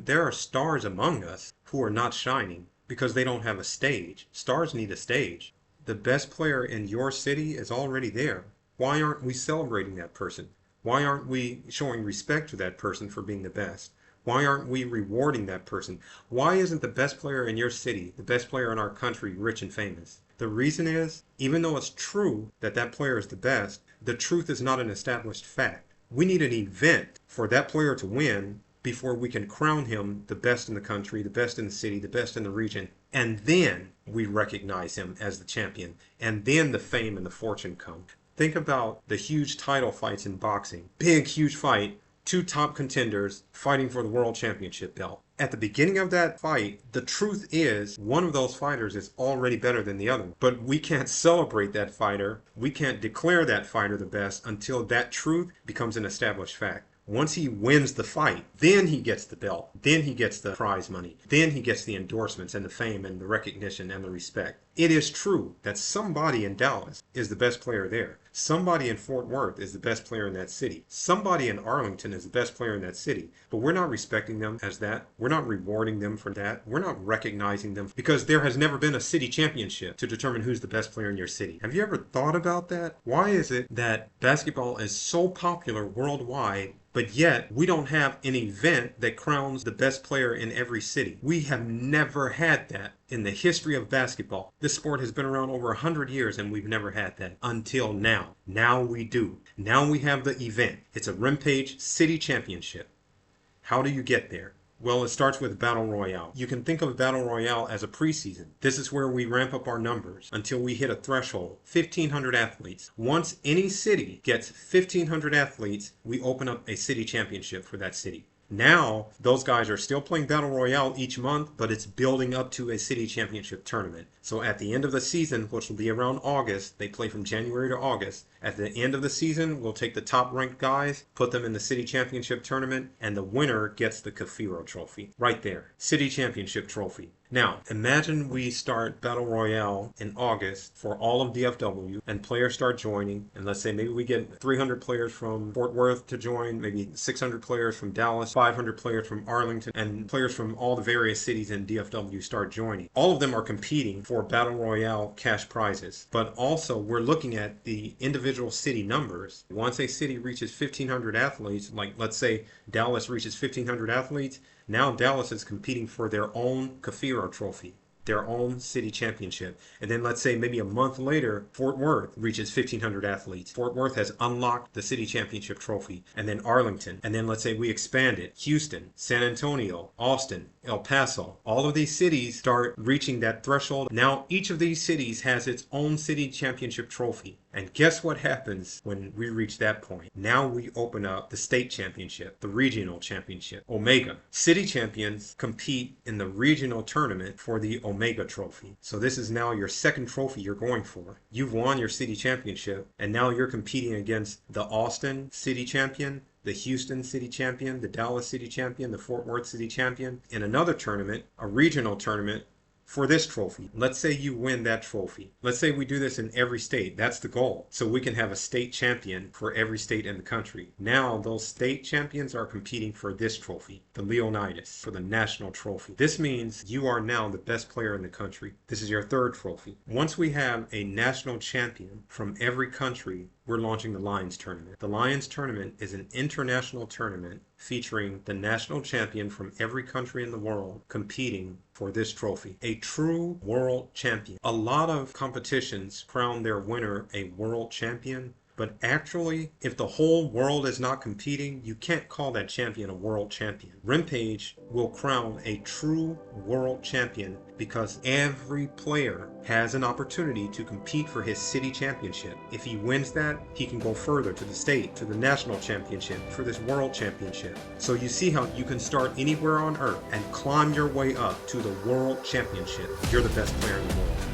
there are stars among us who are not shining because they don't have a stage. Stars need a stage. The best player in your city is already there. Why aren't we celebrating that person? Why aren't we showing respect to that person for being the best? Why aren't we rewarding that person? Why isn't the best player in your city, the best player in our country, rich and famous? The reason is, even though it's true that that player is the best, the truth is not an established fact. We need an event for that player to win before we can crown him the best in the country, the best in the city, the best in the region, and then we recognize him as the champion, and then the fame and the fortune come. Think about the huge title fights in boxing. Big, huge fight. Two top contenders fighting for the world championship belt. At the beginning of that fight, the truth is one of those fighters is already better than the other. But we can't celebrate that fighter. We can't declare that fighter the best until that truth becomes an established fact. Once he wins the fight, then he gets the belt. Then he gets the prize money. Then he gets the endorsements and the fame and the recognition and the respect. It is true that somebody in Dallas is the best player there. Somebody in Fort Worth is the best player in that city. Somebody in Arlington is the best player in that city. But we're not respecting them as that. We're not rewarding them for that. We're not recognizing them because there has never been a city championship to determine who's the best player in your city. Have you ever thought about that? Why is it that basketball is so popular worldwide, but yet we don't have an event that crowns the best player in every city? We have never had that in the history of basketball. This sport has been around over 100 years and we've never had that until now. Now we do. Now we have the event. It's a Rimpage City Championship. How do you get there? Well, it starts with Battle Royale. You can think of Battle Royale as a preseason. This is where we ramp up our numbers until we hit a threshold, 1,500 athletes. Once any city gets 1,500 athletes, we open up a city championship for that city. Now, those guys are still playing Battle Royale each month, but it's building up to a city championship tournament. So at the end of the season, which will be around August, they play from January to August. At the end of the season, we'll take the top ranked guys, put them in the city championship tournament, and the winner gets the Capiro trophy. Right there. City championship trophy. Now, imagine we start Battle Royale in August for all of DFW and players start joining. And let's say maybe we get 300 players from Fort Worth to join, maybe 600 players from Dallas, 500 players from Arlington, and players from all the various cities in DFW start joining. All of them are competing for Battle Royale cash prizes. But also we're looking at the individual city numbers. Once a city reaches 1,500 athletes, like let's say Dallas reaches 1,500 athletes, now Dallas is competing for their own Capiro trophy, their own city championship. And then let's say maybe a month later, Fort Worth reaches 1,500 athletes. Fort Worth has unlocked the city championship trophy. And then Arlington. And then let's say we expand it. Houston, San Antonio, Austin, El Paso. All of these cities start reaching that threshold. Now each of these cities has its own city championship trophy. And guess what happens when we reach that point? Now we open up the state championship, the regional championship, Omega. City champions compete in the regional tournament for the Omega trophy. So this is now your second trophy you're going for. You've won your city championship, and now you're competing against the Austin city champion, the Houston city champion, the Dallas city champion, the Fort Worth city champion, in another tournament, a regional tournament, for this trophy. Let's say you win that trophy. Let's say we do this in every state. That's the goal. So we can have a state champion for every state in the country. Now those state champions are competing for this trophy, the Leonidis, for the national trophy. This means you are now the best player in the country. This is your third trophy. Once we have a national champion from every country, we're launching the Lions Tournament. The Lions Tournament is an international tournament featuring the national champion from every country in the world competing for this trophy. A true world champion. A lot of competitions crown their winner a world champion, but actually, if the whole world is not competing, you can't call that champion a world champion. Rimpage will crown a true world champion because every player has an opportunity to compete for his city championship. If he wins that, he can go further to the state, to the national championship, for this world championship. So you see how you can start anywhere on earth and climb your way up to the world championship. You're the best player in the world.